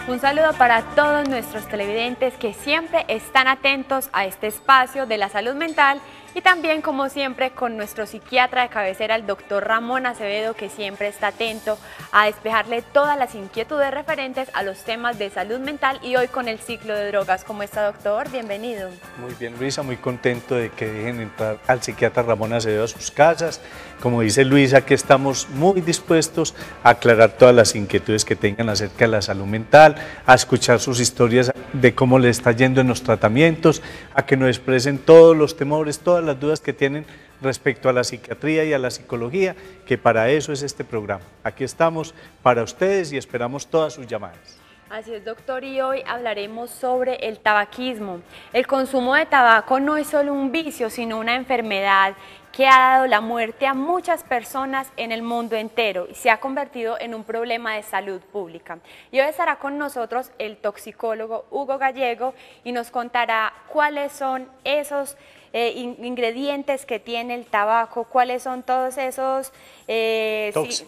Un saludo para todos nuestros televidentes que siempre están atentos a este espacio de la salud mental y también, como siempre, con nuestro psiquiatra de cabecera, el doctor Ramón Acevedo, que siempre está atento a despejarle todas las inquietudes referentes a los temas de salud mental y hoy con el ciclo de drogas. ¿Cómo está, doctor? Bienvenido. Muy bien, Luisa, muy contento de que dejen entrar al psiquiatra Ramón Acevedo a sus casas. Como dice Luisa, aquí estamos muy dispuestos a aclarar todas las inquietudes que tengan acerca de la salud mental, a escuchar sus historias de cómo le está yendo en los tratamientos, a que nos expresen todos los temores, todas las dudas que tienen respecto a la psiquiatría y a la psicología, que para eso es este programa. Aquí estamos para ustedes y esperamos todas sus llamadas. Así es, doctor, y hoy hablaremos sobre el tabaquismo. El consumo de tabaco no es solo un vicio, sino una enfermedad que ha dado la muerte a muchas personas en el mundo entero y se ha convertido en un problema de salud pública. Y hoy estará con nosotros el toxicólogo Hugo Gallego y nos contará cuáles son esos ingredientes que tiene el tabaco, cuáles son todos esos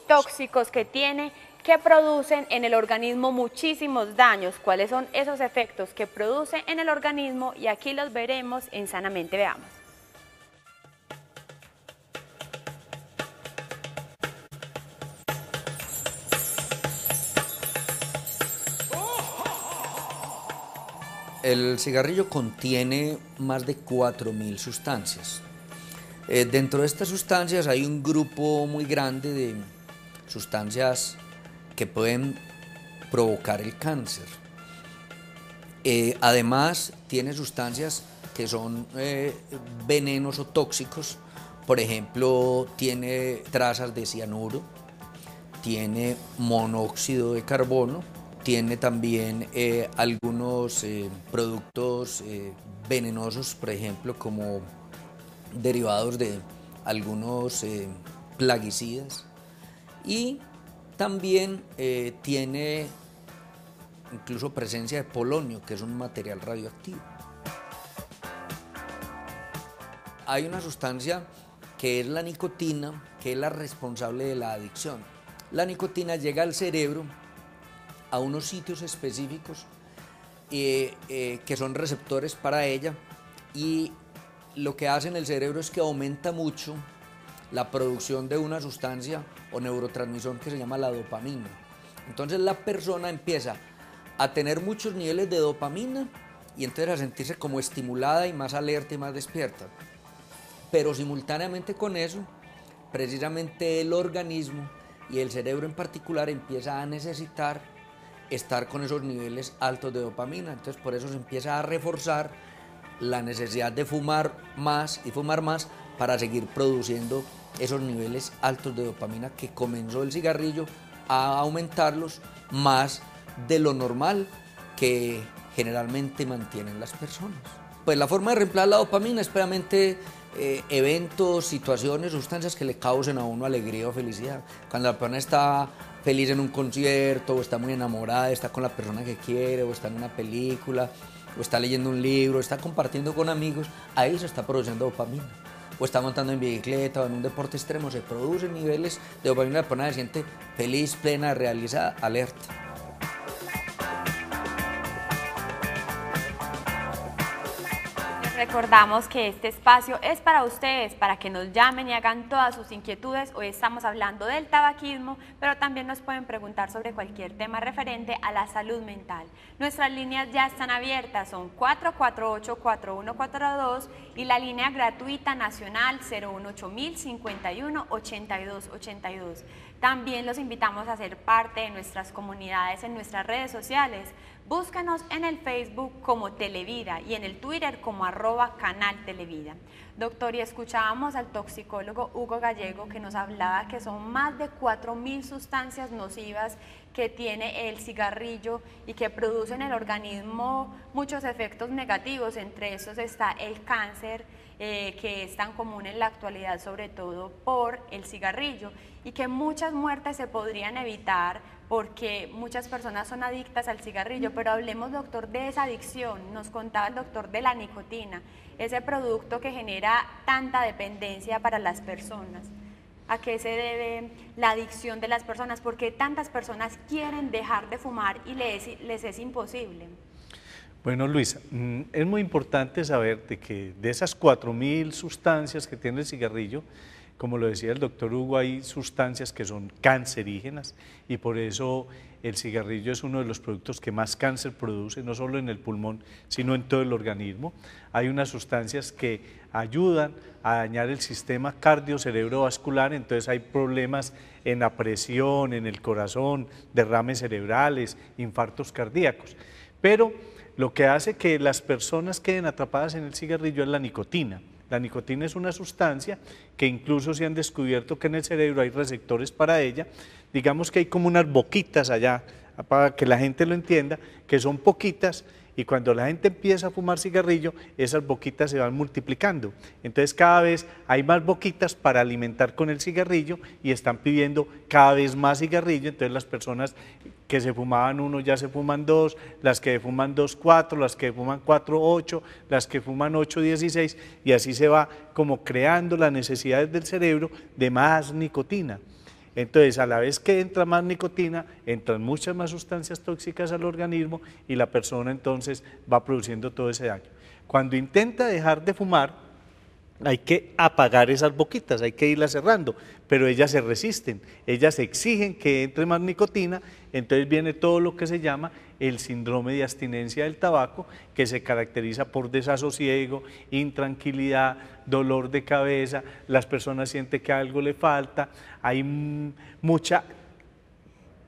tóxicos que tiene, que producen en el organismo muchísimos daños, cuáles son esos efectos que produce en el organismo y aquí los veremos en Sanamente Veamos. El cigarrillo contiene más de 4.000 sustancias. Dentro de estas sustancias hay un grupo muy grande de sustancias que pueden provocar el cáncer. Además, tiene sustancias que son venenos o tóxicos. Por ejemplo, tiene trazas de cianuro, tiene monóxido de carbono, tiene también algunos productos venenosos, por ejemplo, como derivados de algunos plaguicidas, y también tiene incluso presencia de polonio, que es un material radioactivo. Hay una sustancia que es la nicotina, que es la responsable de la adicción. La nicotina llega al cerebro a unos sitios específicos que son receptores para ella, y lo que hace en el cerebro es que aumenta mucho la producción de una sustancia o neurotransmisor que se llama la dopamina. Entonces la persona empieza a tener muchos niveles de dopamina y entonces a sentirse como estimulada y más alerta y más despierta. Pero simultáneamente con eso, precisamente el organismo y el cerebro en particular empieza a necesitar estar con esos niveles altos de dopamina. Entonces por eso se empieza a reforzar la necesidad de fumar más y fumar más para seguir produciendo esos niveles altos de dopamina que comenzó el cigarrillo a aumentarlos más de lo normal que generalmente mantienen las personas. Pues la forma de reemplazar la dopamina es precisamente eventos, situaciones, sustancias que le causen a uno alegría o felicidad. Cuando la persona está feliz en un concierto, o está muy enamorada, está con la persona que quiere, o está en una película, o está leyendo un libro, o está compartiendo con amigos, ahí se está produciendo dopamina. O está montando en bicicleta o en un deporte extremo, se producen niveles de dopamina, la persona se siente feliz, plena, realizada, alerta. Recordamos que este espacio es para ustedes, para que nos llamen y hagan todas sus inquietudes. Hoy estamos hablando del tabaquismo, pero también nos pueden preguntar sobre cualquier tema referente a la salud mental. Nuestras líneas ya están abiertas, son 448-4142 y la línea gratuita nacional 018-051-8282. También los invitamos a ser parte de nuestras comunidades en nuestras redes sociales. Búscanos en el Facebook como Televida y en el Twitter como @Canal Televida. Doctor, y escuchábamos al toxicólogo Hugo Gallego que nos hablaba que son más de 4.000 sustancias nocivas que tiene el cigarrillo y que produce en el organismo muchos efectos negativos. Entre esos está el cáncer, que es tan común en la actualidad, sobre todo por el cigarrillo, y que muchas muertes se podrían evitar porque muchas personas son adictas al cigarrillo. Pero hablemos, doctor, de esa adicción. Nos contaba el doctor de la nicotina, ese producto que genera tanta dependencia para las personas. ¿A qué se debe la adicción de las personas? ¿Por qué tantas personas quieren dejar de fumar y les es imposible? Bueno, Luisa, es muy importante saber de que de esas 4.000 sustancias que tiene el cigarrillo, como lo decía el doctor Hugo, hay sustancias que son cancerígenas y por eso el cigarrillo es uno de los productos que más cáncer produce, no solo en el pulmón, sino en todo el organismo. Hay unas sustancias que ayudan a dañar el sistema cardio-cerebrovascular, entonces hay problemas en la presión, en el corazón, derrames cerebrales, infartos cardíacos. Pero lo que hace que las personas queden atrapadas en el cigarrillo es la nicotina. La nicotina es una sustancia que incluso se han descubierto que en el cerebro hay receptores para ella. Digamos que hay como unas boquitas allá, para que la gente lo entienda, que son poquitas, y cuando la gente empieza a fumar cigarrillo, esas boquitas se van multiplicando. Entonces cada vez hay más boquitas para alimentar con el cigarrillo y están pidiendo cada vez más cigarrillo, entonces las personas que se fumaban uno ya se fuman dos, las que fuman 2, 4, las que fuman 4, 8, las que fuman 8, 16, y así se va como creando las necesidades del cerebro de más nicotina. Entonces, a la vez que entra más nicotina, entran muchas más sustancias tóxicas al organismo y la persona entonces va produciendo todo ese daño. Cuando intenta dejar de fumar, hay que apagar esas boquitas, hay que irlas cerrando, pero ellas se resisten, ellas exigen que entre más nicotina, entonces viene todo lo que se llama el síndrome de abstinencia del tabaco, que se caracteriza por desasosiego, intranquilidad, dolor de cabeza, las personas sienten que algo le falta, hay mucha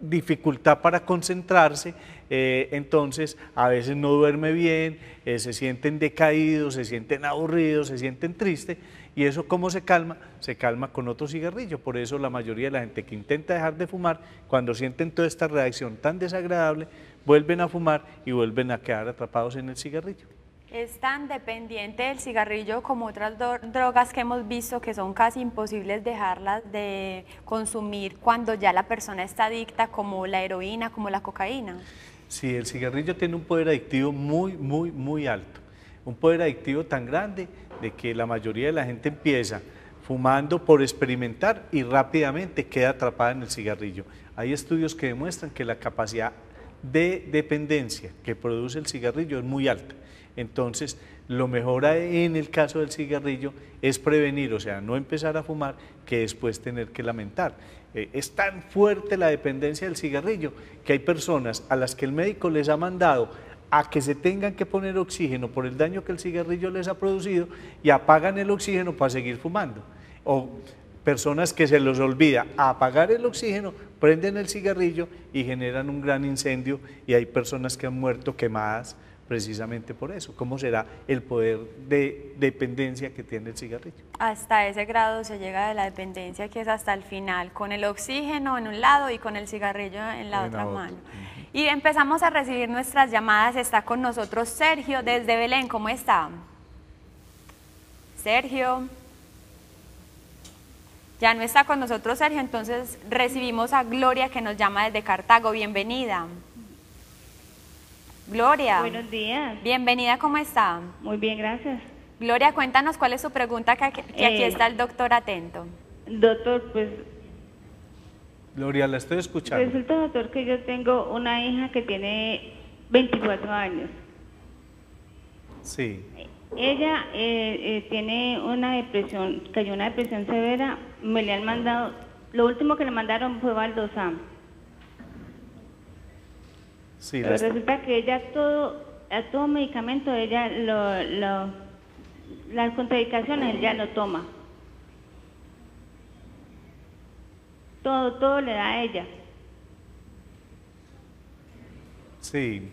dificultad para concentrarse, entonces a veces no duerme bien, se sienten decaídos, se sienten aburridos, se sienten tristes, y eso ¿cómo se calma? Se calma con otro cigarrillo. Por eso la mayoría de la gente que intenta dejar de fumar, cuando sienten toda esta reacción tan desagradable, vuelven a fumar y vuelven a quedar atrapados en el cigarrillo. Es tan dependiente del cigarrillo como otras drogas que hemos visto que son casi imposibles dejarlas de consumir cuando ya la persona está adicta, como la heroína, como la cocaína. Sí, el cigarrillo tiene un poder adictivo muy alto. Un poder adictivo tan grande de que la mayoría de la gente empieza fumando por experimentar y rápidamente queda atrapada en el cigarrillo. Hay estudios que demuestran que la capacidad de dependencia que produce el cigarrillo es muy alta. Entonces, lo mejor en el caso del cigarrillo es prevenir, o sea, no empezar a fumar que después tener que lamentar. Es tan fuerte la dependencia del cigarrillo que hay personas a las que el médico les ha mandado a que se tengan que poner oxígeno por el daño que el cigarrillo les ha producido y apagan el oxígeno para seguir fumando. O personas que se les olvida apagar el oxígeno, prenden el cigarrillo y generan un gran incendio y hay personas que han muerto quemadas precisamente por eso. ¿Cómo será el poder de dependencia que tiene el cigarrillo? Hasta ese grado se llega de la dependencia que es hasta el final, con el oxígeno en un lado y con el cigarrillo en la otra mano. Y empezamos a recibir nuestras llamadas. Está con nosotros Sergio desde Belén. ¿Cómo está? Sergio. Ya no está con nosotros Sergio, entonces recibimos a Gloria que nos llama desde Cartago. Bienvenida. Gloria. Buenos días. Bienvenida, ¿cómo está? Muy bien, gracias. Gloria, cuéntanos cuál es su pregunta, que aquí está el doctor atento. Doctor, pues Gloria, la estoy escuchando. resulta, doctor, que yo tengo una hija que tiene 24 años. Sí. Ella tiene una depresión, cayó en una depresión severa, me le han mandado, lo último que le mandaron fue Valdosan. Sí, Pero resulta que ella a todo medicamento, ella las contraindicaciones ella lo toma. Todo le da a ella. Sí.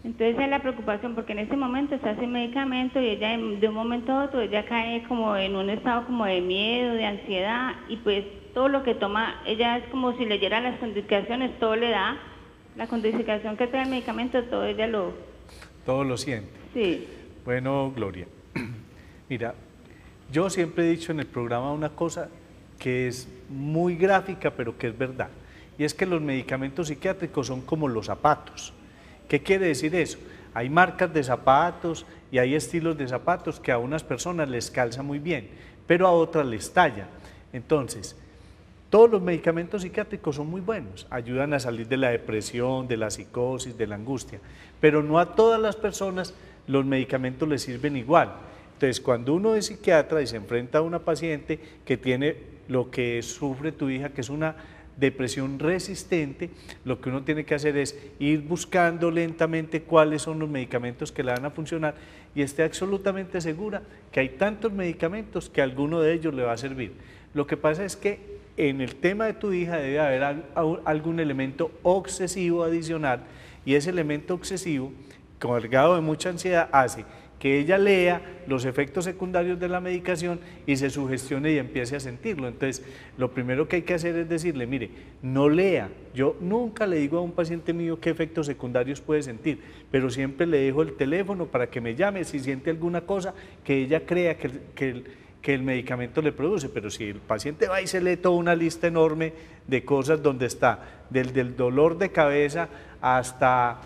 Entonces esa es la preocupación, porque en ese momento está sin medicamento y ella de un momento a otro ella cae como en un estado como de miedo, de ansiedad, y pues todo lo que toma, ella es como si leyera las contraindicaciones, todo le da. La contraindicación que trae el medicamento, todo ella Todo lo siente. Sí. Bueno, Gloria, mira, yo siempre he dicho en el programa una cosa que es muy gráfica, pero que es verdad, y es que los medicamentos psiquiátricos son como los zapatos. ¿Qué quiere decir eso? Hay marcas de zapatos y hay estilos de zapatos que a unas personas les calza muy bien, pero a otras les talla. Entonces, todos los medicamentos psiquiátricos son muy buenos, ayudan a salir de la depresión, de la psicosis, de la angustia, pero no a todas las personas los medicamentos les sirven igual. Entonces, cuando uno es psiquiatra y se enfrenta a una paciente que tiene lo que sufre tu hija, que es una depresión resistente, lo que uno tiene que hacer es ir buscando lentamente cuáles son los medicamentos que le van a funcionar y esté absolutamente segura que hay tantos medicamentos que alguno de ellos le va a servir. Lo que pasa es que en el tema de tu hija debe haber algún elemento obsesivo adicional y ese elemento obsesivo, cargado de mucha ansiedad, hace que ella lea los efectos secundarios de la medicación y se sugestione y empiece a sentirlo. Entonces, lo primero que hay que hacer es decirle, mire, no lea. Yo nunca le digo a un paciente mío qué efectos secundarios puede sentir, pero siempre le dejo el teléfono para que me llame si siente alguna cosa que ella crea que el medicamento le produce. Pero si el paciente va y se lee toda una lista enorme de cosas donde está, del dolor de cabeza hasta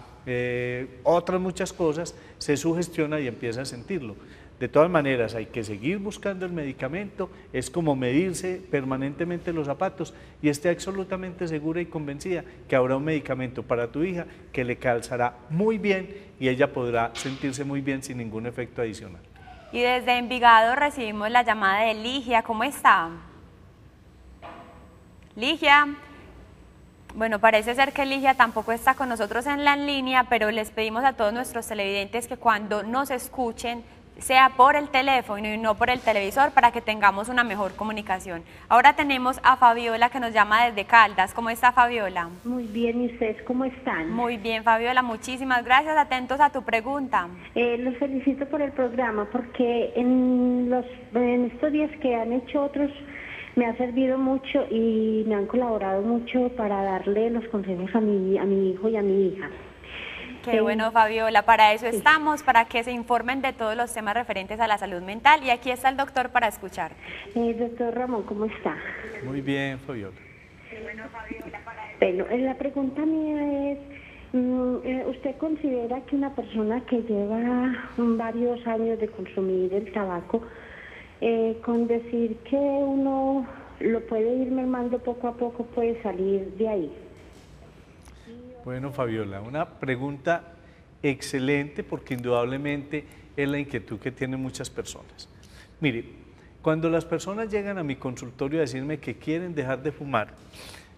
otras muchas cosas, se sugestiona y empieza a sentirlo. De todas maneras, hay que seguir buscando el medicamento, es como medirse permanentemente los zapatos y esté absolutamente segura y convencida que habrá un medicamento para tu hija que le calzará muy bien y ella podrá sentirse muy bien sin ningún efecto adicional. Y desde Envigado recibimos la llamada de Ligia. ¿Cómo está? Ligia. Bueno, parece ser que Ligia tampoco está con nosotros en la línea, pero les pedimos a todos nuestros televidentes que cuando nos escuchen sea por el teléfono y no por el televisor para que tengamos una mejor comunicación. Ahora tenemos a Fabiola que nos llama desde Caldas. ¿Cómo está, Fabiola? Muy bien, ¿y ustedes cómo están? Muy bien, Fabiola, muchísimas gracias. Atentos a tu pregunta. Los felicito por el programa porque en estos días que han hecho otros me ha servido mucho y me han colaborado mucho para darle los consejos a mi hijo y a mi hija. Qué bueno, Fabiola, para eso estamos, para que se informen de todos los temas referentes a la salud mental y aquí está el doctor para escuchar. Doctor Ramón, ¿cómo está? Muy bien, Fabiola. Bueno, la pregunta mía es, ¿usted considera que una persona que lleva varios años de consumir el tabaco, con decir que uno lo puede ir mermando poco a poco, puede salir de ahí? Bueno, Fabiola, una pregunta excelente porque indudablemente es la inquietud que tienen muchas personas. Mire, cuando las personas llegan a mi consultorio a decirme que quieren dejar de fumar,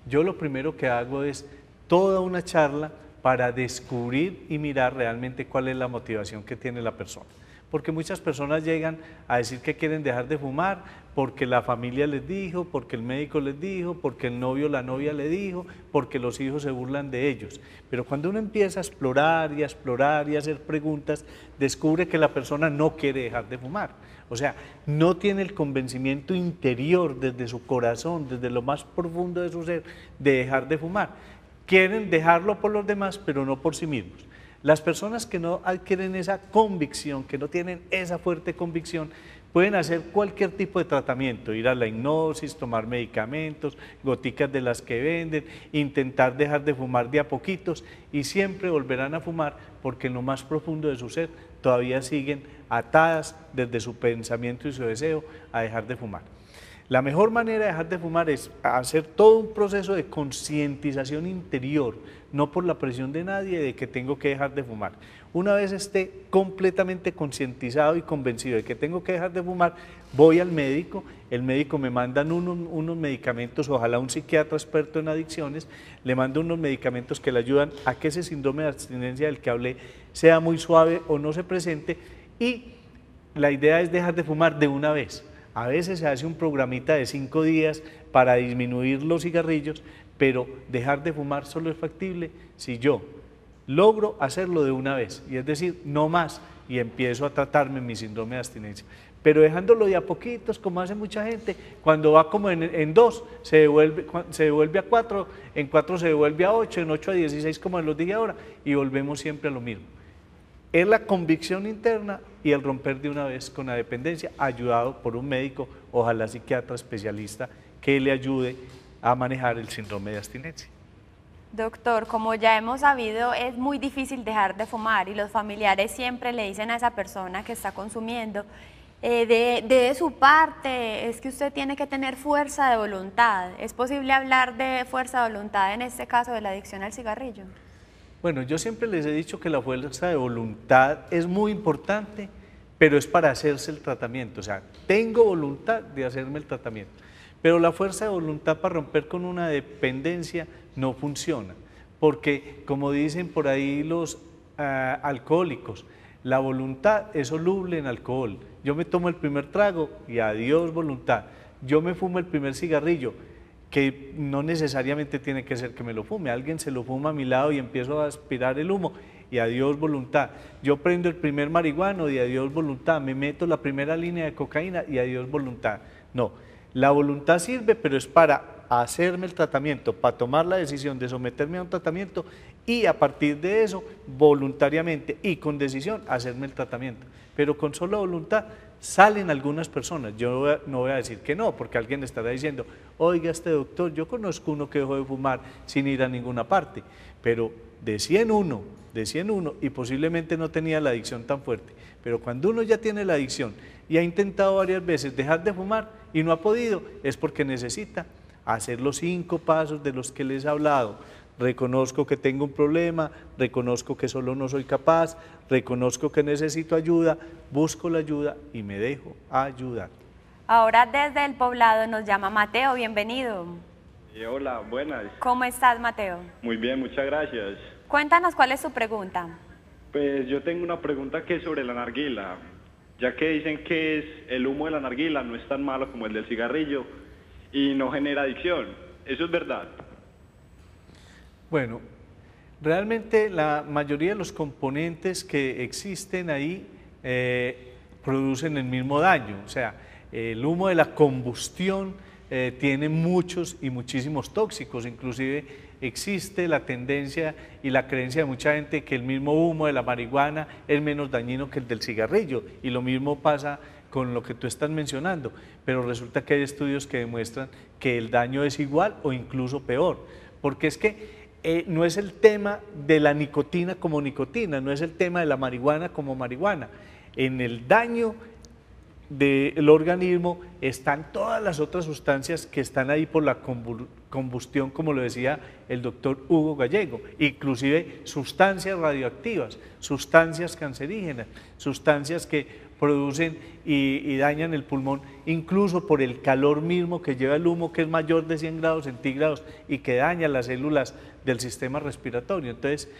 yo lo primero que hago es toda una charla para descubrir y mirar realmente cuál es la motivación que tiene la persona. Porque muchas personas llegan a decir que quieren dejar de fumar porque la familia les dijo, porque el médico les dijo, porque el novio o la novia le dijo, porque los hijos se burlan de ellos. Pero cuando uno empieza a explorar y a explorar y a hacer preguntas, descubre que la persona no quiere dejar de fumar. O sea, no tiene el convencimiento interior desde su corazón, desde lo más profundo de su ser, de dejar de fumar. Quieren dejarlo por los demás, pero no por sí mismos. Las personas que no adquieren esa convicción, que no tienen esa fuerte convicción, pueden hacer cualquier tipo de tratamiento, ir a la hipnosis, tomar medicamentos, goticas de las que venden, intentar dejar de fumar de a poquitos y siempre volverán a fumar porque en lo más profundo de su ser todavía siguen atadas desde su pensamiento y su deseo a dejar de fumar. La mejor manera de dejar de fumar es hacer todo un proceso de concientización interior, no por la presión de nadie de que tengo que dejar de fumar. Una vez esté completamente concientizado y convencido de que tengo que dejar de fumar, voy al médico, el médico me manda unos medicamentos, ojalá un psiquiatra experto en adicciones, le manda unos medicamentos que le ayudan a que ese síndrome de abstinencia del que hablé sea muy suave o no se presente y la idea es dejar de fumar de una vez. A veces se hace un programita de 5 días para disminuir los cigarrillos, pero dejar de fumar solo es factible si yo logro hacerlo de una vez, y es decir, no más, y empiezo a tratarme mi síndrome de abstinencia. Pero dejándolo de a poquitos, como hace mucha gente, cuando va como en 2, se devuelve a 4, en 4 se devuelve a 8, en 8 a 16, como los dije ahora, y volvemos siempre a lo mismo. Es la convicción interna y el romper de una vez con la dependencia, ayudado por un médico, ojalá psiquiatra especialista, que le ayude a manejar el síndrome de abstinencia. Doctor, como ya hemos sabido, es muy difícil dejar de fumar y los familiares siempre le dicen a esa persona que está consumiendo, De su parte, es que usted tiene que tener fuerza de voluntad. ¿Es posible hablar de fuerza de voluntad en este caso de la adicción al cigarrillo? Bueno, yo siempre les he dicho que la fuerza de voluntad es muy importante, pero es para hacerse el tratamiento. O sea, tengo voluntad de hacerme el tratamiento, pero la fuerza de voluntad para romper con una dependencia no funciona, porque como dicen por ahí los alcohólicos, la voluntad es soluble en alcohol. Yo me tomo el primer trago y adiós voluntad. Yo me fumo el primer cigarrillo, que no necesariamente tiene que ser que me lo fume, alguien se lo fuma a mi lado y empiezo a aspirar el humo y adiós voluntad. Yo prendo el primer marihuano y adiós voluntad, me meto la primera línea de cocaína y adiós voluntad. No, la voluntad sirve, pero es para hacerme el tratamiento, para tomar la decisión de someterme a un tratamiento y a partir de eso, voluntariamente y con decisión, hacerme el tratamiento. Pero con sola voluntad salen algunas personas, yo no voy a decir que no, porque alguien estará diciendo, oiga, este doctor, yo conozco uno que dejó de fumar sin ir a ninguna parte, pero de 100 uno, y posiblemente no tenía la adicción tan fuerte, pero cuando uno ya tiene la adicción y ha intentado varias veces dejar de fumar y no ha podido, es porque necesita hacer los 5 pasos de los que les he hablado. Reconozco que tengo un problema, reconozco que solo no soy capaz, reconozco que necesito ayuda, busco la ayuda y me dejo ayudar. Ahora desde el Poblado nos llama Mateo, bienvenido. Hola, buenas. ¿Cómo estás, Mateo? Muy bien, muchas gracias. Cuéntanos cuál es tu pregunta. Pues yo tengo una pregunta que es sobre la narguila, ya que dicen que el humo de la narguila no es tan malo como el del cigarrillo y no genera adicción. ¿Eso es verdad? Bueno, realmente la mayoría de los componentes que existen ahí producen el mismo daño, o sea, el humo de la combustión tiene muchos y muchísimos tóxicos, inclusive existe la tendencia y la creencia de mucha gente que el mismo humo de la marihuana es menos dañino que el del cigarrillo, y lo mismo pasa con lo que tú estás mencionando, pero resulta que hay estudios que demuestran que el daño es igual o incluso peor, porque es que no es el tema de la nicotina como nicotina, no es el tema de la marihuana como marihuana. En el daño del organismo están todas las otras sustancias que están ahí por la combustión, como lo decía el doctor Hugo Gallego, inclusive sustancias radioactivas, sustancias cancerígenas, sustancias que producen y dañan el pulmón, incluso por el calor mismo que lleva el humo, que es mayor de 100 grados centígrados y que daña las células del sistema respiratorio. Entonces,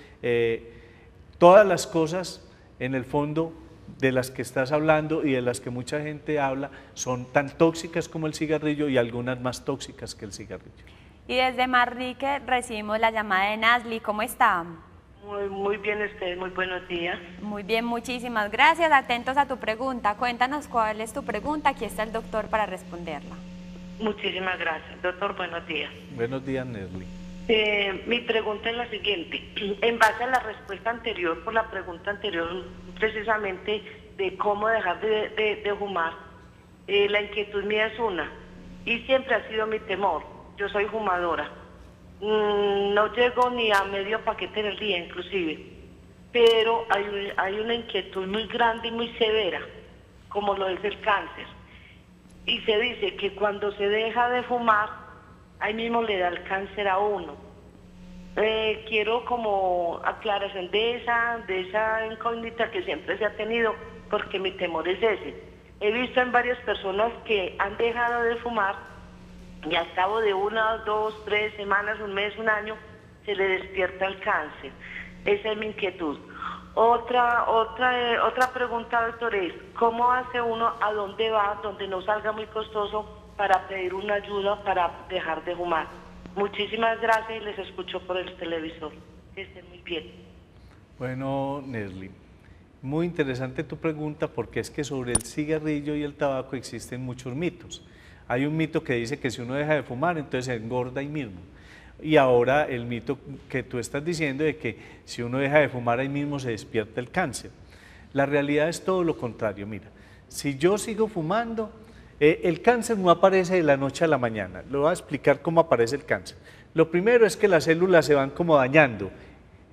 todas las cosas en el fondo de las que estás hablando y de las que mucha gente habla son tan tóxicas como el cigarrillo y algunas más tóxicas que el cigarrillo. Y desde Manrique recibimos la llamada de Nasli, ¿cómo está? Muy bien, muy buenos días. Muy bien, muchísimas gracias. Atentos a tu pregunta. Cuéntanos cuál es tu pregunta. Aquí está el doctor para responderla. Muchísimas gracias. Doctor, buenos días. Buenos días, Nesli. Mi pregunta es la siguiente. En base a la respuesta anterior, por la pregunta anterior, precisamente de cómo dejar de fumar, la inquietud mía es una, y siempre ha sido mi temor. Yo soy fumadora. No llego ni a medio paquete en el día, inclusive, pero hay una inquietud muy grande y muy severa, como lo es el cáncer, y se dice que cuando se deja de fumar, ahí mismo le da el cáncer a uno. Quiero como aclaración de esa incógnita que siempre se ha tenido, porque mi temor es ese. He visto en varias personas que han dejado de fumar y al cabo de 1, 2, 3 semanas, un mes, un año, se le despierta el cáncer. Esa es mi inquietud. Otra pregunta, doctor, es ¿cómo hace uno, a dónde va, donde no salga muy costoso, para pedir una ayuda para dejar de fumar? Muchísimas gracias y les escucho por el televisor. Que estén muy bien. Bueno, Nesli, muy interesante tu pregunta, porque es que sobre el cigarrillo y el tabaco existen muchos mitos. Hay un mito que dice que si uno deja de fumar, entonces se engorda ahí mismo. Y ahora el mito que tú estás diciendo de que si uno deja de fumar, ahí mismo se despierta el cáncer. La realidad es todo lo contrario. Mira, si yo sigo fumando, el cáncer no aparece de la noche a la mañana. Le voy a explicar cómo aparece el cáncer. Lo primero es que las células se van como dañando.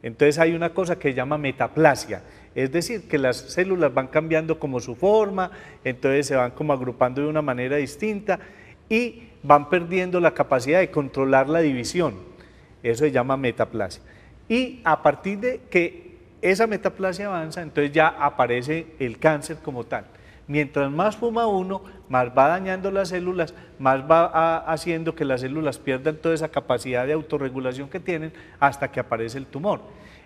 Entonces hay una cosa que se llama metaplasia, es decir, que las células van cambiando como su forma, entonces se van como agrupando de una manera distinta y van perdiendo la capacidad de controlar la división, eso se llama metaplasia. Y a partir de que esa metaplasia avanza, entonces ya aparece el cáncer como tal. Mientras más fuma uno, más va dañando las células, más va haciendo que las células pierdan toda esa capacidad de autorregulación que tienen hasta que aparece el tumor.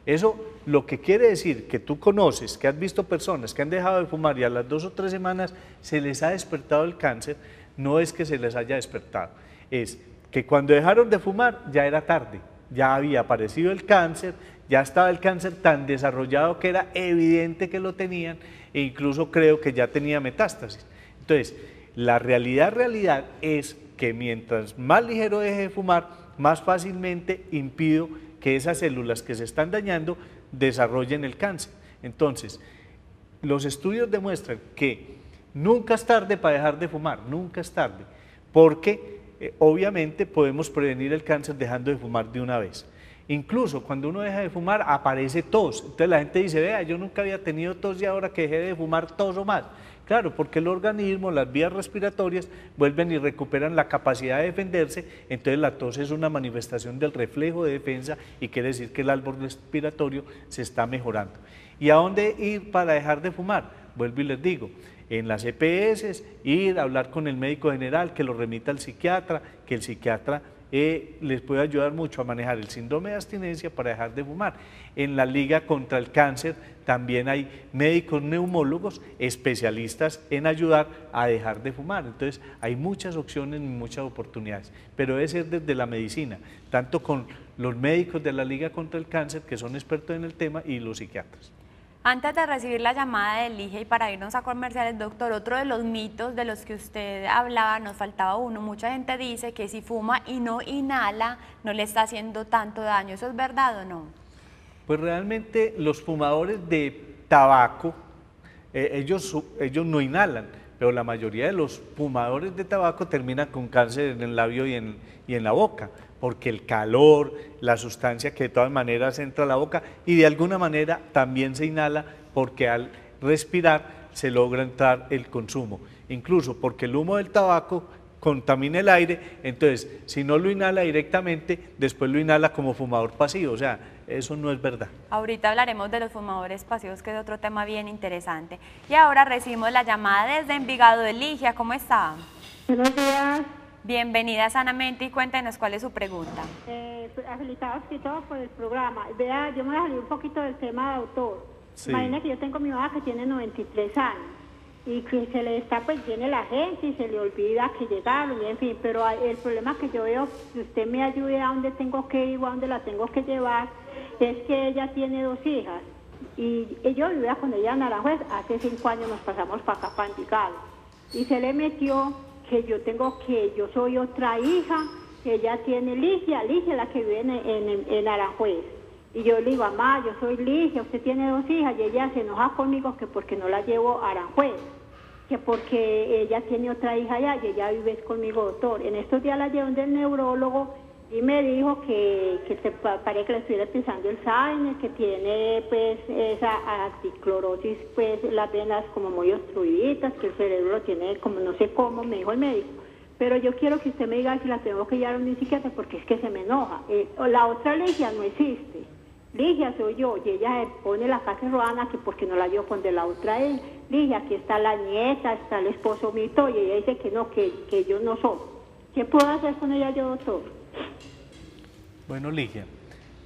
Eso lo que quiere decir que tú conoces, que has visto personas que han dejado de fumar y a las 2 o 3 semanas se les ha despertado el cáncer, no es que se les haya despertado, es que cuando dejaron de fumar ya era tarde, ya había aparecido el cáncer, ya estaba el cáncer tan desarrollado que era evidente que lo tenían e incluso creo que ya tenía metástasis. Entonces, la realidad es que mientras más ligero deje de fumar, más fácilmente impido que esas células que se están dañando desarrollen el cáncer. Entonces, los estudios demuestran que nunca es tarde para dejar de fumar, nunca es tarde, porque obviamente podemos prevenir el cáncer dejando de fumar de una vez. Incluso cuando uno deja de fumar aparece tos, entonces la gente dice, vea, yo nunca había tenido tos y ahora que dejé de fumar toso más. Claro, porque el organismo, las vías respiratorias vuelven y recuperan la capacidad de defenderse, entonces la tos es una manifestación del reflejo de defensa y quiere decir que el árbol respiratorio se está mejorando. ¿Y a dónde ir para dejar de fumar? Vuelvo y les digo, en las EPS, ir a hablar con el médico general, que lo remita al psiquiatra, que el psiquiatra les puede ayudar mucho a manejar el síndrome de abstinencia para dejar de fumar. En la Liga contra el Cáncer también hay médicos neumólogos especialistas en ayudar a dejar de fumar. Entonces hay muchas opciones y muchas oportunidades, pero debe ser desde la medicina, tanto con los médicos de la Liga contra el Cáncer que son expertos en el tema y los psiquiatras. Antes de recibir la llamada de Ligia y para irnos a comerciales, doctor, otro de los mitos de los que usted hablaba, nos faltaba uno, mucha gente dice que si fuma y no inhala, no le está haciendo tanto daño, ¿eso es verdad o no? Pues realmente los fumadores de tabaco, ellos no inhalan, pero la mayoría de los fumadores de tabaco terminan con cáncer en el labio y en la boca, porque el calor, la sustancia que de todas maneras entra a la boca y de alguna manera también se inhala porque al respirar se logra entrar el consumo, incluso porque el humo del tabaco contamina el aire, entonces si no lo inhala directamente, después lo inhala como fumador pasivo, o sea, eso no es verdad. Ahorita hablaremos de los fumadores pasivos, que es otro tema bien interesante. Y ahora recibimos la llamada desde Envigado de Ligia, ¿cómo está? Buenos días. Bienvenida Sanamente y cuéntenos cuál es su pregunta. Felicitados y todo por el programa. Vea, yo me voy a salir un poquito del tema, doctor. Sí. Imagina que yo tengo mi mamá que tiene 93 años y que se le está, pues viene la gente y se le olvida que llegaron, y en fin, pero el problema que yo veo, que usted me ayude a dónde tengo que ir o a dónde la tengo que llevar, es que ella tiene 2 hijas y yo vivía con ella en Aranjuez, hace 5 años nos pasamos para acá, para Envigado, y se le metió que yo soy otra hija, que ella tiene Ligia la que vive en Aranjuez. Y yo le digo, mamá, yo soy Ligia, usted tiene 2 hijas, y ella se enoja conmigo que porque no la llevo a Aranjuez, que porque ella tiene otra hija allá y ella vive conmigo, doctor. En estos días la llevo del neurólogo y me dijo que parece que le estuviera pisando el Alzheimer, que tiene pues esa anticlorosis, pues las venas como muy obstruidas, que el cerebro lo tiene como no sé cómo, me dijo el médico. Pero yo quiero que usted me diga si la tengo que llevar a un psiquiatra porque es que se me enoja. La otra Ligia no existe. Ligia soy yo, y ella pone la casa rodana que porque no la llevo con de la otra él. Ligia, aquí está la nieta, está el esposo mito, y ella dice que no, que ellos no son. ¿Qué puedo hacer con ella yo, doctor? Bueno, Ligia,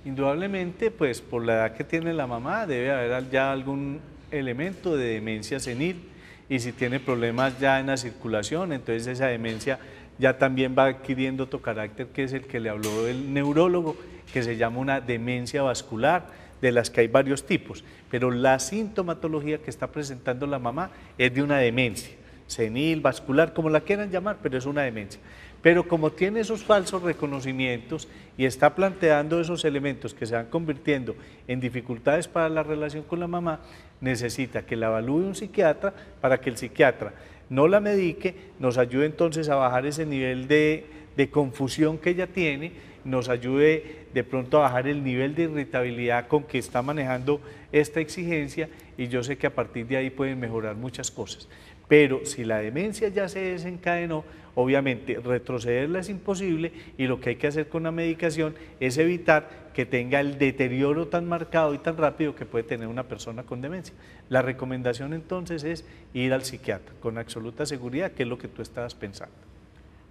indudablemente, pues por la edad que tiene la mamá, debe haber ya algún elemento de demencia senil, y si tiene problemas ya en la circulación, entonces esa demencia ya también va adquiriendo otro carácter, que es el que le habló el neurólogo, que se llama una demencia vascular, de las que hay varios tipos, pero la sintomatología que está presentando la mamá es de una demencia, senil, vascular, como la quieran llamar, pero es una demencia. Pero como tiene esos falsos reconocimientos y está planteando esos elementos que se van convirtiendo en dificultades para la relación con la mamá, necesita que la evalúe un psiquiatra para que el psiquiatra no la medique, nos ayude entonces a bajar ese nivel de confusión que ella tiene, nos ayude de pronto a bajar el nivel de irritabilidad con que está manejando esta exigencia, y yo sé que a partir de ahí pueden mejorar muchas cosas. Pero si la demencia ya se desencadenó, obviamente retrocederla es imposible, y lo que hay que hacer con la medicación es evitar que tenga el deterioro tan marcado y tan rápido que puede tener una persona con demencia. La recomendación entonces es ir al psiquiatra con absoluta seguridad, que es lo que tú estabas pensando.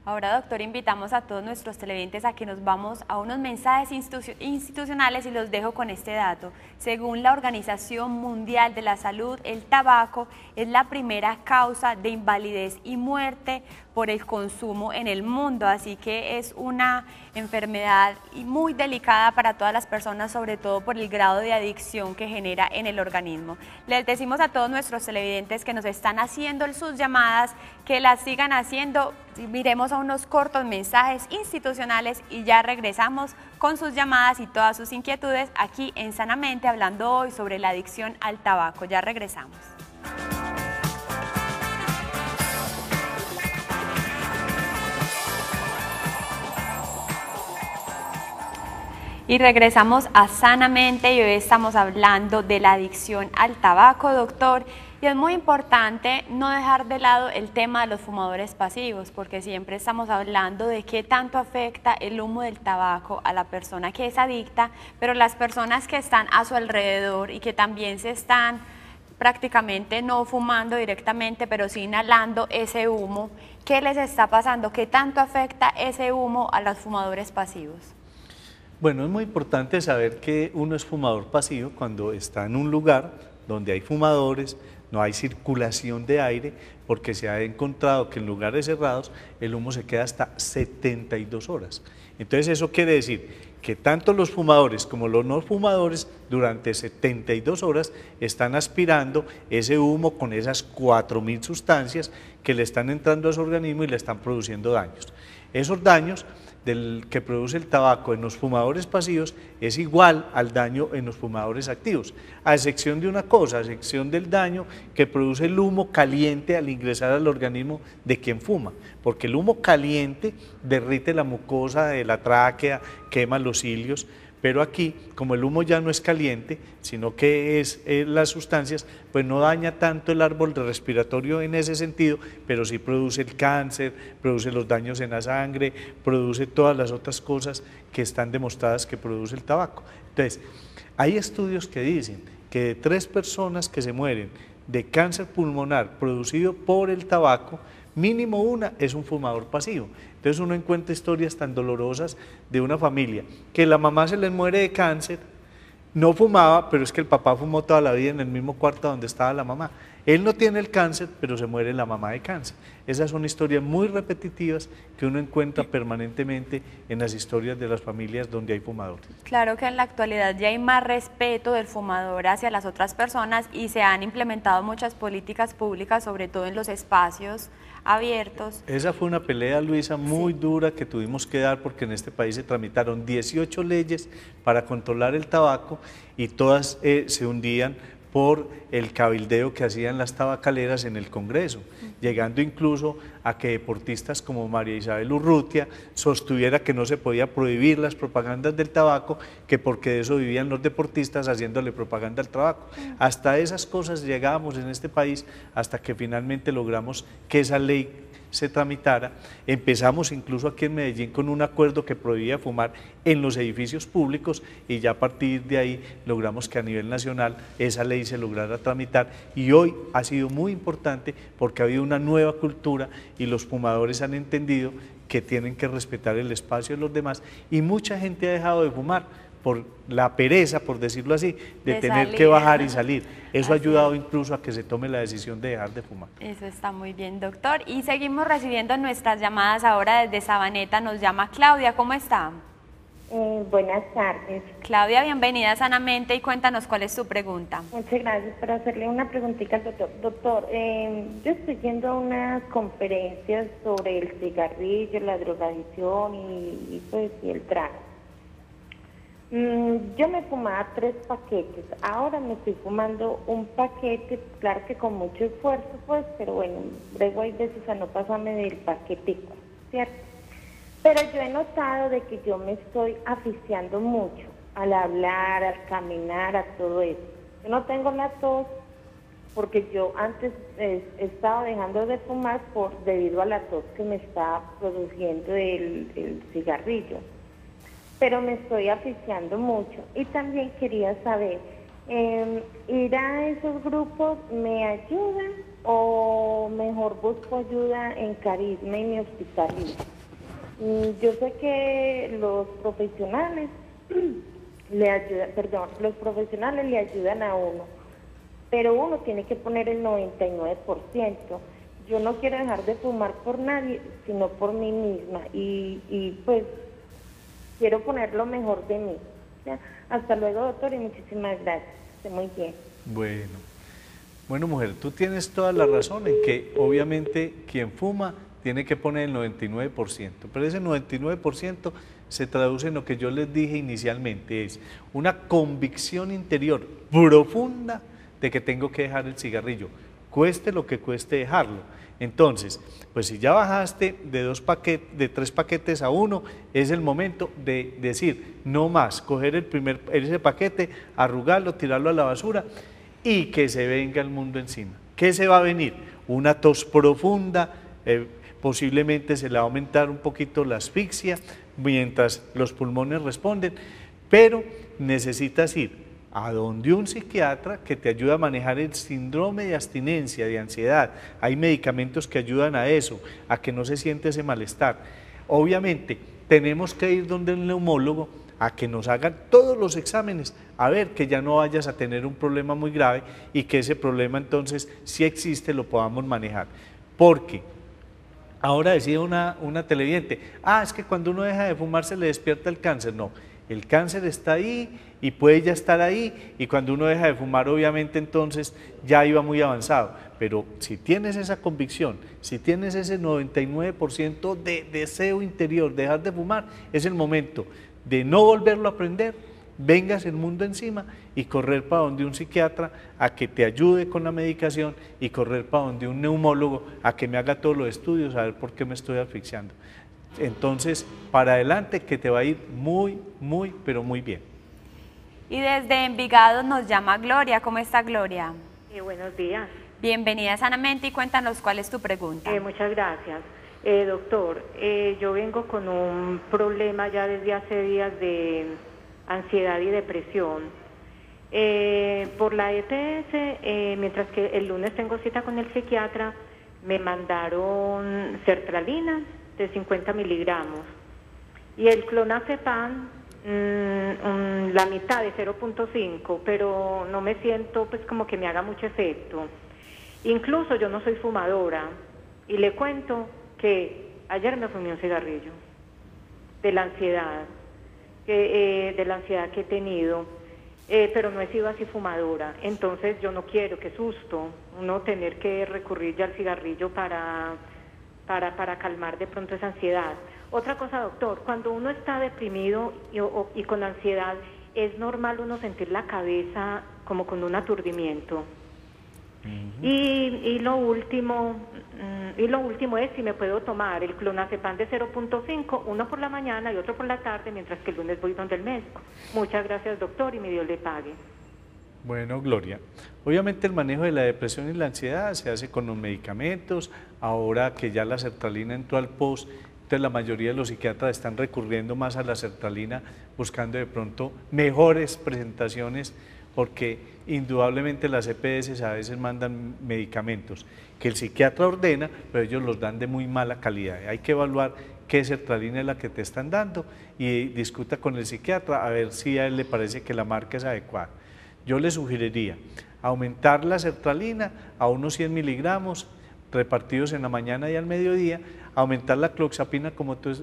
Ahora, doctor, invitamos a todos nuestros televidentes a que nos vamos a unos mensajes institucionales, y los dejo con este dato. Según la Organización Mundial de la Salud, el tabaco es la primera causa de invalidez y muerte por el consumo en el mundo, así que es una enfermedad muy delicada para todas las personas, sobre todo por el grado de adicción que genera en el organismo. Les decimos a todos nuestros televidentes que nos están haciendo sus llamadas, que las sigan haciendo. Miremos a unos cortos mensajes institucionales y ya regresamos con sus llamadas y todas sus inquietudes aquí en Sanamente, hablando hoy sobre la adicción al tabaco. Ya regresamos. Y regresamos a Sanamente, y hoy estamos hablando de la adicción al tabaco, doctor. Y es muy importante no dejar de lado el tema de los fumadores pasivos, porque siempre estamos hablando de qué tanto afecta el humo del tabaco a la persona que es adicta, pero las personas que están a su alrededor y que también se están prácticamente no fumando directamente, pero sí inhalando ese humo, ¿qué les está pasando? ¿Qué tanto afecta ese humo a los fumadores pasivos? Bueno, es muy importante saber que uno es fumador pasivo cuando está en un lugar donde hay fumadores, no hay circulación de aire, porque se ha encontrado que en lugares cerrados el humo se queda hasta 72 horas. Entonces eso quiere decir que tanto los fumadores como los no fumadores durante 72 horas están aspirando ese humo con esas 4000 sustancias que le están entrando a su organismo y le están produciendo daños. Esos daños que produce el tabaco en los fumadores pasivos es igual al daño en los fumadores activos, a excepción de una cosa, a excepción del daño que produce el humo caliente al ingresar al organismo de quien fuma, porque el humo caliente derrite la mucosa de la tráquea, quema los cilios, pero aquí, como el humo ya no es caliente, sino que es las sustancias, pues no daña tanto el árbol respiratorio en ese sentido, pero sí produce el cáncer, produce los daños en la sangre, produce todas las otras cosas que están demostradas que produce el tabaco. Entonces, hay estudios que dicen que de 3 personas que se mueren de cáncer pulmonar producido por el tabaco, mínimo una es un fumador pasivo. Entonces uno encuentra historias tan dolorosas de una familia que la mamá se les muere de cáncer, no fumaba, pero es que el papá fumó toda la vida en el mismo cuarto donde estaba la mamá. Él no tiene el cáncer, pero se muere la mamá de cáncer. Esas son historias muy repetitivas que uno encuentra permanentemente en las historias de las familias donde hay fumadores. Claro que en la actualidad ya hay más respeto del fumador hacia las otras personas y se han implementado muchas políticas públicas, sobre todo en los espacios abiertos. Esa fue una pelea, Luisa, muy dura que tuvimos que dar, porque en este país se tramitaron 18 leyes para controlar el tabaco y todas se hundían por el cabildeo que hacían las tabacaleras en el Congreso, llegando incluso a que deportistas como María Isabel Urrutia sostuviera que no se podía prohibir las propagandas del tabaco, que porque de eso vivían los deportistas haciéndole propaganda al tabaco. Hasta esas cosas llegábamos en este país, hasta que finalmente logramos que esa ley se tramitara. Empezamos incluso aquí en Medellín con un acuerdo que prohibía fumar en los edificios públicos, y ya a partir de ahí logramos que a nivel nacional esa ley se lograra tramitar, y hoy ha sido muy importante porque ha habido una nueva cultura y los fumadores han entendido que tienen que respetar el espacio de los demás, y mucha gente ha dejado de fumar por la pereza, por decirlo así, de tener que bajar y salir. Eso ha ayudado incluso a que se tome la decisión de dejar de fumar. Eso está muy bien, doctor. Y seguimos recibiendo nuestras llamadas ahora desde Sabaneta. Nos llama Claudia. ¿Cómo está? Buenas tardes. Claudia, bienvenida a Sanamente y cuéntanos cuál es su pregunta. Muchas gracias. Para hacerle una preguntita al doctor. Doctor, yo estoy yendo a unas conferencias sobre el cigarrillo, la drogadicción y el trago. Yo me fumaba 3 paquetes, ahora me estoy fumando un paquete, claro que con mucho esfuerzo, pues, pero bueno, luego hay veces a no pasarme del paquetico, ¿cierto? Pero yo he notado de que yo me estoy asfixiando mucho al hablar, al caminar, a todo eso. Yo no tengo la tos porque yo antes he estado dejando de fumar debido a la tos que me está produciendo el cigarrillo. Pero me estoy asfixiando mucho. Y también quería saber, ¿ir a esos grupos me ayudan o mejor busco ayuda en Carisma y me hospitalizo? Yo sé que los profesionales los profesionales le ayudan a uno, pero uno tiene que poner el 99%. Yo no quiero dejar de fumar por nadie, sino por mí misma. Y pues quiero poner lo mejor de mí. ¿Ya? Hasta luego, doctor, y muchísimas gracias. Esté muy bien. Bueno, mujer, tú tienes toda la razón en que obviamente quien fuma tiene que poner el 99%, pero ese 99% se traduce en lo que yo les dije inicialmente, es una convicción interior profunda de que tengo que dejar el cigarrillo, cueste lo que cueste dejarlo. Entonces, pues si ya bajaste de 3 paquetes a 1, es el momento de decir, no más, coger ese paquete, arrugarlo, tirarlo a la basura y que se venga el mundo encima. ¿Qué se va a venir? Una tos profunda, posiblemente se le va a aumentar un poquito la asfixia mientras los pulmones responden, pero necesitas ir a donde un psiquiatra que te ayuda a manejar el síndrome de abstinencia, de ansiedad. Hay medicamentos que ayudan a eso, a que no se siente ese malestar. Obviamente, tenemos que ir donde el neumólogo a que nos hagan todos los exámenes, a ver que ya no vayas a tener un problema muy grave y que ese problema entonces, si existe, lo podamos manejar. Porque ahora decía una televidente, es que cuando uno deja de fumar se le despierta el cáncer. No, el cáncer está ahí y puede ya estar ahí, y cuando uno deja de fumar obviamente entonces ya iba muy avanzado, pero si tienes esa convicción, si tienes ese 99% de deseo interior de dejar de fumar, es el momento de no volverlo a aprender, vengas el mundo encima y correr para donde un psiquiatra a que te ayude con la medicación y correr para donde un neumólogo a que me haga todos los estudios a ver por qué me estoy asfixiando. Entonces, para adelante que te va a ir muy, muy, pero muy bien. Y desde Envigado nos llama Gloria. ¿Cómo está, Gloria? Buenos días. Bienvenida a Sanamente y cuéntanos cuál es tu pregunta. Muchas gracias. Doctor, yo vengo con un problema ya desde hace días de ansiedad y depresión. Por la EPS, mientras que el lunes tengo cita con el psiquiatra, me mandaron sertralina de 50 miligramos y el clonazepam la mitad de 0.5, pero no me siento pues como que me haga mucho efecto. Incluso yo no soy fumadora y le cuento que ayer me fumé un cigarrillo de la ansiedad que he tenido, pero no he sido así fumadora. Entonces yo no quiero, qué susto, uno tener que recurrir ya al cigarrillo para calmar de pronto esa ansiedad. Otra cosa, doctor, cuando uno está deprimido y con ansiedad, ¿es normal uno sentir la cabeza como con un aturdimiento? Y lo último es si me puedo tomar el clonazepam de 0.5, uno por la mañana y otro por la tarde, mientras que el lunes voy donde el médico. Muchas gracias, doctor, y mi Dios le pague. Bueno, Gloria, obviamente el manejo de la depresión y la ansiedad se hace con los medicamentos. Ahora que ya la sertralina entró al POS, entonces la mayoría de los psiquiatras están recurriendo más a la sertralina, buscando de pronto mejores presentaciones, porque indudablemente las EPS a veces mandan medicamentos que el psiquiatra ordena, pero ellos los dan de muy mala calidad. Hay que evaluar qué sertralina es la que te están dando y discuta con el psiquiatra a ver si a él le parece que la marca es adecuada. Yo le sugeriría aumentar la sertralina a unos 100 miligramos repartidos en la mañana y al mediodía, aumentar la cloxapina,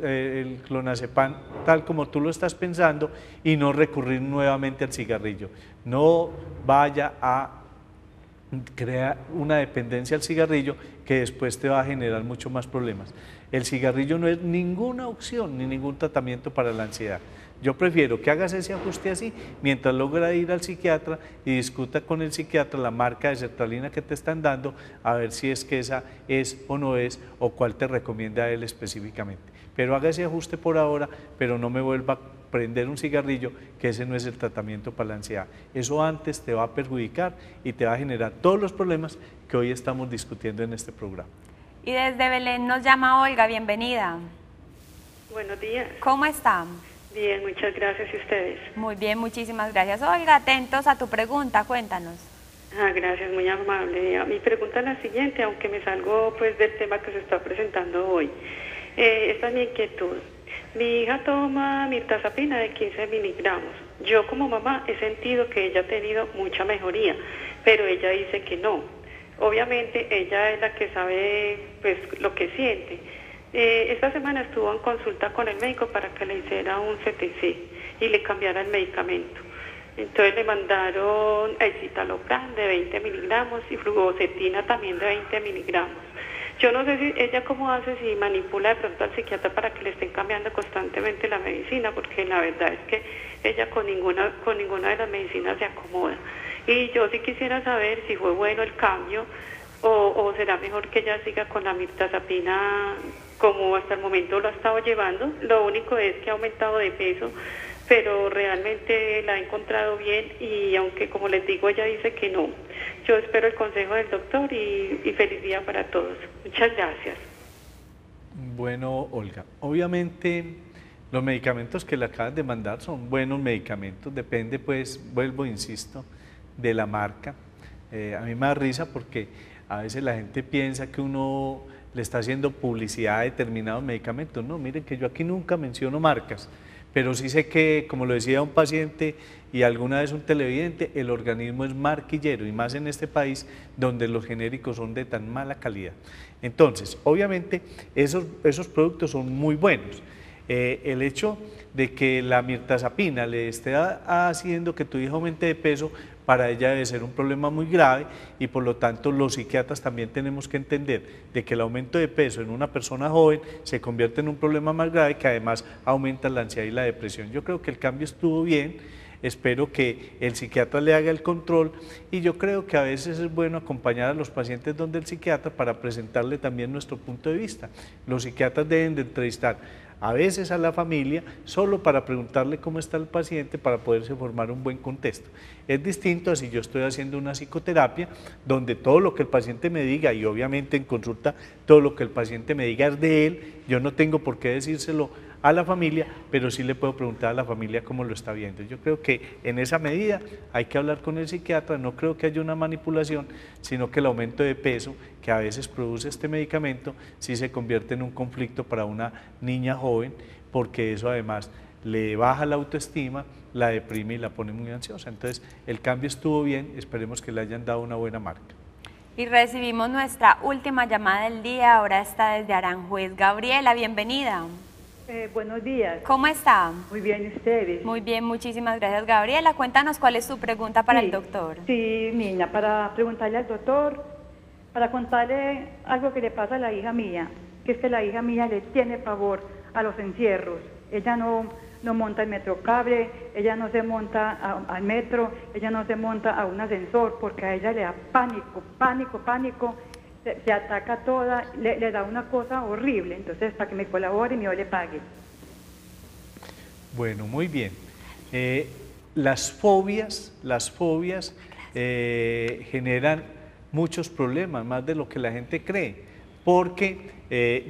el clonazepam, tal como tú lo estás pensando, y no recurrir nuevamente al cigarrillo. No vaya a crea una dependencia al cigarrillo que después te va a generar mucho más problemas. El cigarrillo no es ninguna opción ni ningún tratamiento para la ansiedad. Yo prefiero que hagas ese ajuste así, mientras logra ir al psiquiatra y discuta con el psiquiatra la marca de sertralina que te están dando, a ver si es que esa es o no es, o cuál te recomienda él específicamente. Pero haga ese ajuste por ahora, pero no me vuelva a prender un cigarrillo, que ese no es el tratamiento para la ansiedad. Eso antes te va a perjudicar y te va a generar todos los problemas que hoy estamos discutiendo en este programa. Y desde Belén nos llama Olga, bienvenida. Buenos días. ¿Cómo está? Bien, muchas gracias. ¿Y ustedes? Muy bien, muchísimas gracias. Olga, atentos a tu pregunta, cuéntanos. Gracias, muy amable. Mi pregunta es la siguiente, aunque me salgo pues del tema que se está presentando hoy. Esta es mi inquietud. Mi hija toma mirtazapina de 15 miligramos. Yo como mamá he sentido que ella ha tenido mucha mejoría, pero ella dice que no. Obviamente ella es la que sabe pues lo que siente. Esta semana estuvo en consulta con el médico para que le hiciera un CTC y le cambiara el medicamento. Entonces le mandaron el citalopram de 20 miligramos y fluoxetina también de 20 miligramos. Yo no sé si ella cómo hace, si manipula de pronto al psiquiatra para que le estén cambiando constantemente la medicina, porque la verdad es que ella con ninguna de las medicinas se acomoda. Y yo sí quisiera saber si fue bueno el cambio o será mejor que ella siga con la mirtazapina como hasta el momento lo ha estado llevando. Lo único es que ha aumentado de peso, pero realmente la he encontrado bien y aunque como les digo ella dice que no. Yo espero el consejo del doctor y feliz día para todos. Muchas gracias. Bueno, Olga, obviamente los medicamentos que le acaban de mandar son buenos medicamentos, depende pues, vuelvo, insisto, de la marca. A mí me da risa porque a veces la gente piensa que uno le está haciendo publicidad a determinados medicamentos. No, miren que yo aquí nunca menciono marcas, pero sí sé que, como lo decía un paciente y alguna vez un televidente, el organismo es marquillero y más en este país donde los genéricos son de tan mala calidad. Entonces, obviamente, esos productos son muy buenos. El hecho de que la mirtazapina le esté haciendo que tu hija aumente de peso, para ella debe ser un problema muy grave y por lo tanto los psiquiatras también tenemos que entender de que el aumento de peso en una persona joven se convierte en un problema más grave que además aumenta la ansiedad y la depresión. Yo creo que el cambio estuvo bien, espero que el psiquiatra le haga el control y yo creo que a veces es bueno acompañar a los pacientes donde el psiquiatra para presentarle también nuestro punto de vista. Los psiquiatras deben de entrevistar a veces a la familia, solo para preguntarle cómo está el paciente para poderse formar un buen contexto. Es distinto a si yo estoy haciendo una psicoterapia, donde todo lo que el paciente me diga, y obviamente en consulta todo lo que el paciente me diga es de él, yo no tengo por qué decírselo a la familia, pero sí le puedo preguntar a la familia cómo lo está viendo. Yo creo que en esa medida hay que hablar con el psiquiatra, no creo que haya una manipulación, sino que el aumento de peso que a veces produce este medicamento sí se convierte en un conflicto para una niña joven, porque eso además le baja la autoestima, la deprime y la pone muy ansiosa. Entonces el cambio estuvo bien, esperemos que le hayan dado una buena marca. Y recibimos nuestra última llamada del día, ahora está desde Aranjuez. Gabriela, bienvenida. Buenos días. ¿Cómo está? Muy bien, ¿y ustedes? Muy bien, muchísimas gracias, Gabriela. Cuéntanos cuál es su pregunta para el doctor. Sí, niña, para preguntarle al doctor, para contarle algo que le pasa a la hija mía, que es que la hija mía le tiene pavor a los encierros. Ella no monta el metrocable, ella no se monta al metro, ella no se monta a un ascensor, porque a ella le da pánico. Se ataca toda, le da una cosa horrible, entonces para que me colabore y yo le pague. Bueno, muy bien. Las fobias generan muchos problemas, más de lo que la gente cree, porque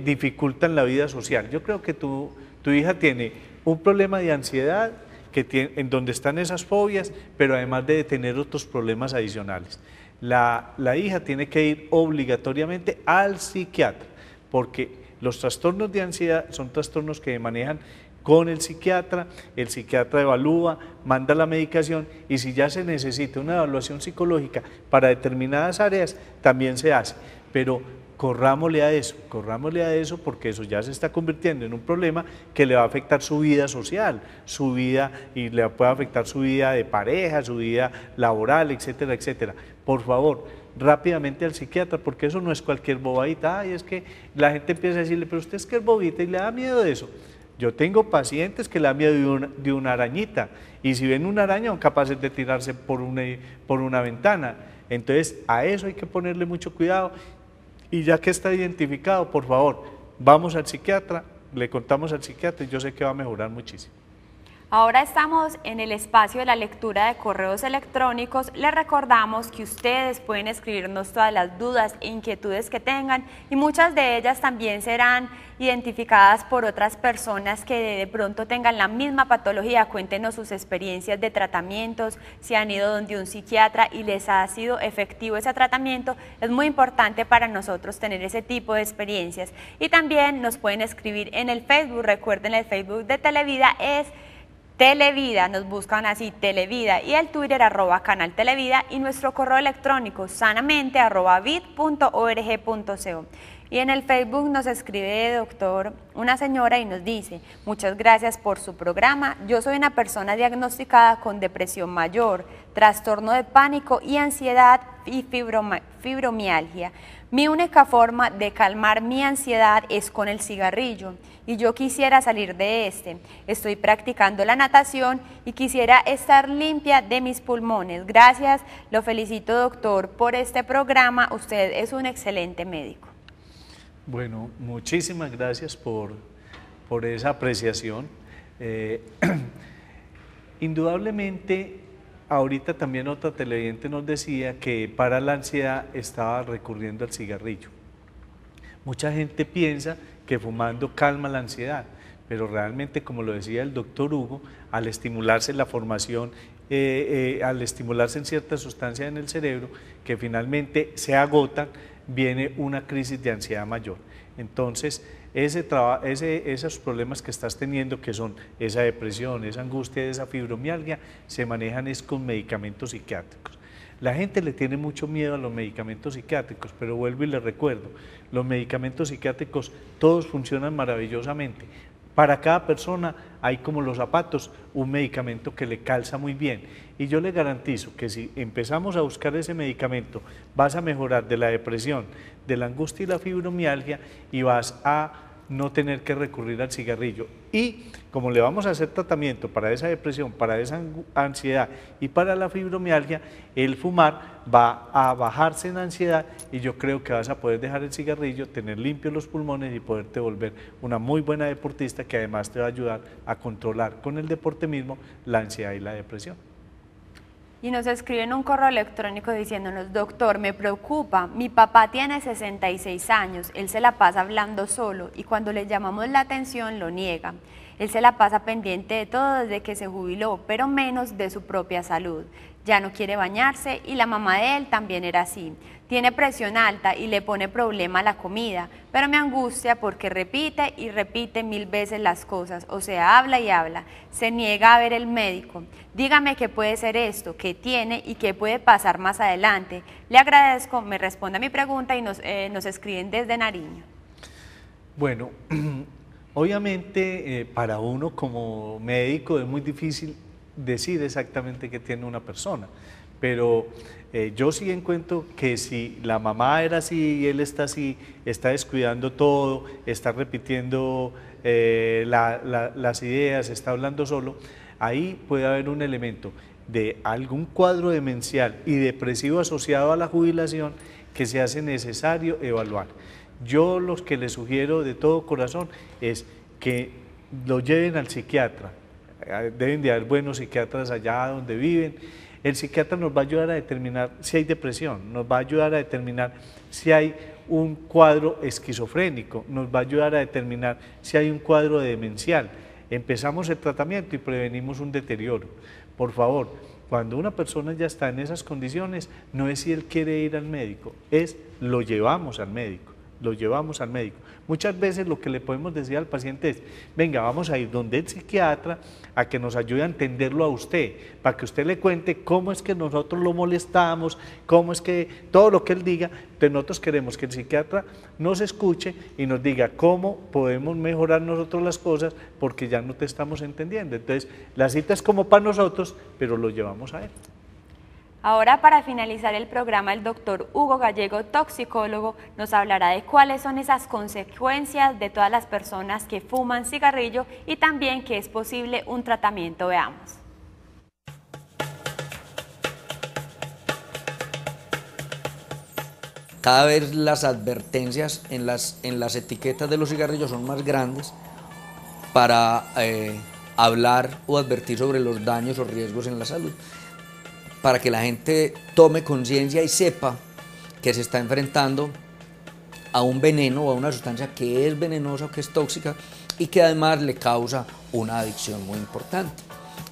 dificultan la vida social. Yo creo que tu hija tiene un problema de ansiedad en donde están esas fobias, pero además de tener otros problemas adicionales. La hija tiene que ir obligatoriamente al psiquiatra, porque los trastornos de ansiedad son trastornos que manejan con el psiquiatra evalúa, manda la medicación y si ya se necesita una evaluación psicológica para determinadas áreas, también se hace, pero corrámosle a eso porque eso ya se está convirtiendo en un problema que le va a afectar su vida social, su vida y le puede afectar su vida de pareja, su vida laboral, etcétera, etcétera. Por favor, rápidamente al psiquiatra, porque eso no es cualquier bobadita. Ay, es que la gente empieza a decirle, pero usted es que es bobita y le da miedo de eso. Yo tengo pacientes que le da miedo de una arañita, y si ven una araña son capaces de tirarse por una ventana. Entonces a eso hay que ponerle mucho cuidado, y ya que está identificado, por favor, vamos al psiquiatra, le contamos al psiquiatra y yo sé que va a mejorar muchísimo. Ahora estamos en el espacio de la lectura de correos electrónicos. Les recordamos que ustedes pueden escribirnos todas las dudas e inquietudes que tengan, y muchas de ellas también serán identificadas por otras personas que de pronto tengan la misma patología. Cuéntenos sus experiencias de tratamientos, si han ido donde un psiquiatra y les ha sido efectivo ese tratamiento. Es muy importante para nosotros tener ese tipo de experiencias. Y también nos pueden escribir en el Facebook. Recuerden, el Facebook de Televida es Televida, nos buscan así, Televida, y el Twitter @canal Televida, y nuestro correo electrónico sanamente@vid.org.co. Y en el Facebook nos escribe, doctor, una señora y nos dice: muchas gracias por su programa, yo soy una persona diagnosticada con depresión mayor, trastorno de pánico y ansiedad y fibromialgia. Mi única forma de calmar mi ansiedad es con el cigarrillo, y yo quisiera salir de este. Estoy practicando la natación y quisiera estar limpia de mis pulmones. Gracias, lo felicito, doctor, por este programa. Usted es un excelente médico. Bueno, muchísimas gracias por esa apreciación. Indudablemente, ahorita también otra televidente nos decía que para la ansiedad estaba recurriendo al cigarrillo. Mucha gente piensa que fumando calma la ansiedad, pero realmente, como lo decía el doctor Hugo, al estimularse la formación, al estimularse en ciertas sustancias en el cerebro que finalmente se agotan, viene una crisis de ansiedad mayor. Entonces, esos problemas que estás teniendo, que son esa depresión, esa angustia, esa fibromialgia, se manejan es con medicamentos psiquiátricos. La gente le tiene mucho miedo a los medicamentos psiquiátricos, pero vuelvo y les recuerdo, los medicamentos psiquiátricos todos funcionan maravillosamente. Para cada persona hay, como los zapatos, un medicamento que le calza muy bien, y yo le garantizo que si empezamos a buscar ese medicamento vas a mejorar de la depresión, de la angustia y la fibromialgia, y vas a no tener que recurrir al cigarrillo. Y como le vamos a hacer tratamiento para esa depresión, para esa ansiedad y para la fibromialgia, el fumar va a bajarse en ansiedad, y yo creo que vas a poder dejar el cigarrillo, tener limpios los pulmones y poderte volver una muy buena deportista, que además te va a ayudar a controlar con el deporte mismo la ansiedad y la depresión. Y nos escriben un correo electrónico diciéndonos: doctor, me preocupa, mi papá tiene 66 años, él se la pasa hablando solo y cuando le llamamos la atención lo niega. Él se la pasa pendiente de todo desde que se jubiló, pero menos de su propia salud. Ya no quiere bañarse y la mamá de él también era así. Tiene presión alta y le pone problema a la comida, pero me angustia porque repite y repite 1000 veces las cosas, o sea, habla y habla. Se niega a ver el médico. Dígame qué puede ser esto, qué tiene y qué puede pasar más adelante. Le agradezco, me responda a mi pregunta, y nos escriben desde Nariño. Bueno, obviamente para uno como médico es muy difícil decir exactamente qué tiene una persona, pero yo sí encuentro que si la mamá era así y él está así, está descuidando todo, está repitiendo las ideas, está hablando solo, ahí puede haber un elemento de algún cuadro demencial y depresivo asociado a la jubilación que se hace necesario evaluar. Yo lo que les sugiero de todo corazón es que lo lleven al psiquiatra. Deben de haber buenos psiquiatras allá donde viven. El psiquiatra nos va a ayudar a determinar si hay depresión, nos va a ayudar a determinar si hay un cuadro esquizofrénico, nos va a ayudar a determinar si hay un cuadro demencial. Empezamos el tratamiento y prevenimos un deterioro. Por favor, cuando una persona ya está en esas condiciones, no es si él quiere ir al médico, es lo llevamos al médico. Lo llevamos al médico. Muchas veces lo que le podemos decir al paciente es: venga, vamos a ir donde el psiquiatra a que nos ayude a entenderlo a usted, para que usted le cuente cómo es que nosotros lo molestamos, cómo es que todo lo que él diga. Entonces nosotros queremos que el psiquiatra nos escuche y nos diga cómo podemos mejorar nosotros las cosas, porque ya no te estamos entendiendo. Entonces la cita es como para nosotros, pero lo llevamos a él. Ahora, para finalizar el programa, el doctor Hugo Gallego, toxicólogo, nos hablará de cuáles son esas consecuencias de todas las personas que fuman cigarrillo y también que es posible un tratamiento. Veamos. Cada vez las advertencias en las etiquetas de los cigarrillos son más grandes para hablar o advertir sobre los daños o riesgos en la salud, para que la gente tome conciencia y sepa que se está enfrentando a un veneno o a una sustancia que es venenosa o que es tóxica y que además le causa una adicción muy importante.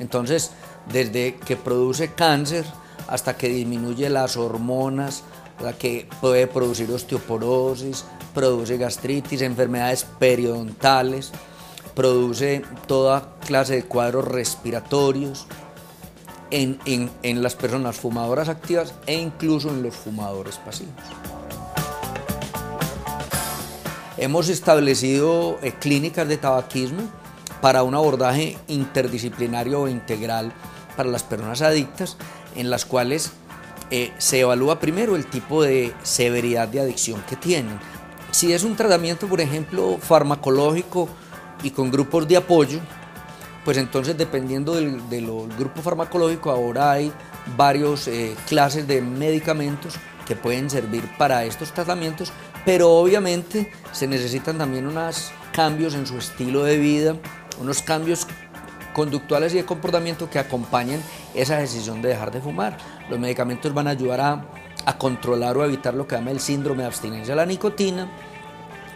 Entonces, desde que produce cáncer hasta que disminuye las hormonas, la que puede producir osteoporosis, produce gastritis, enfermedades periodontales, produce toda clase de cuadros respiratorios en las personas fumadoras activas e incluso en los fumadores pasivos. Hemos establecido clínicas de tabaquismo para un abordaje interdisciplinario o integral para las personas adictas, en las cuales se evalúa primero el tipo de severidad de adicción que tienen. Si es un tratamiento, por ejemplo, farmacológico y con grupos de apoyo, pues entonces dependiendo del grupo farmacológico ahora hay varios clases de medicamentos que pueden servir para estos tratamientos, pero obviamente se necesitan también unos cambios en su estilo de vida, unos cambios conductuales y de comportamiento que acompañen esa decisión de dejar de fumar. Los medicamentos van a ayudar a controlar o a evitar lo que llama el síndrome de abstinencia a la nicotina,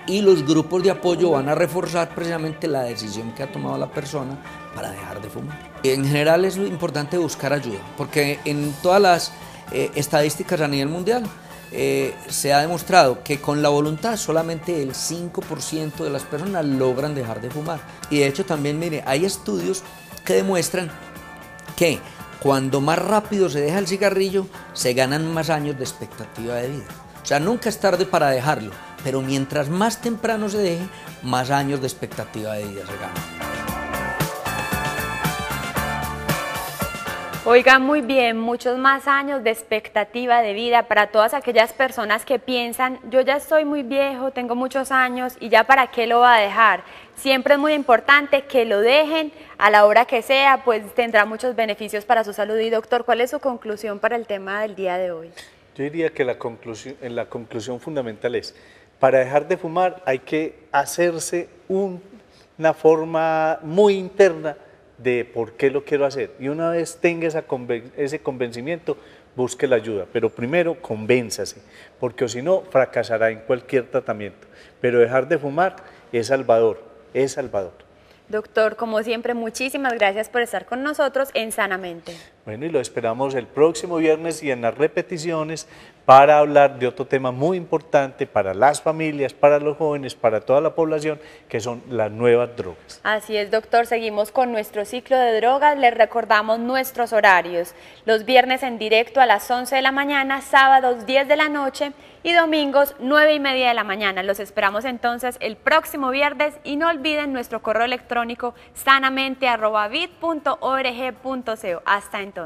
y los grupos de apoyo van a reforzar precisamente la decisión que ha tomado la persona para dejar de fumar. En general es importante buscar ayuda, porque en todas las estadísticas a nivel mundial se ha demostrado que con la voluntad solamente el 5% de las personas logran dejar de fumar. Y de hecho también, mire, hay estudios que demuestran que cuando más rápido se deja el cigarrillo, se ganan más años de expectativa de vida. O sea, nunca es tarde para dejarlo, pero mientras más temprano se deje, más años de expectativa de vida se ganan. Oiga, muy bien, muchos más años de expectativa de vida para todas aquellas personas que piensan, yo ya estoy muy viejo, tengo muchos años y ya para qué lo va a dejar. Siempre es muy importante que lo dejen a la hora que sea, pues tendrá muchos beneficios para su salud. Y doctor, ¿cuál es su conclusión para el tema del día de hoy? Yo diría que la conclusión fundamental es, para dejar de fumar hay que hacerse una forma muy interna de por qué lo quiero hacer. Y una vez tenga ese convencimiento, busque la ayuda. Pero primero, convénzase, porque si no, fracasará en cualquier tratamiento. Pero dejar de fumar es salvador, es salvador. Doctor, como siempre, muchísimas gracias por estar con nosotros en Sanamente. Bueno, y lo esperamos el próximo viernes y en las repeticiones para hablar de otro tema muy importante para las familias, para los jóvenes, para toda la población, que son las nuevas drogas. Así es, doctor, seguimos con nuestro ciclo de drogas. Les recordamos nuestros horarios: los viernes en directo a las 11 de la mañana, sábados 10 de la noche y domingos 9:30 de la mañana. Los esperamos entonces el próximo viernes y no olviden nuestro correo electrónico sanamente@vid.org.co. Hasta entonces.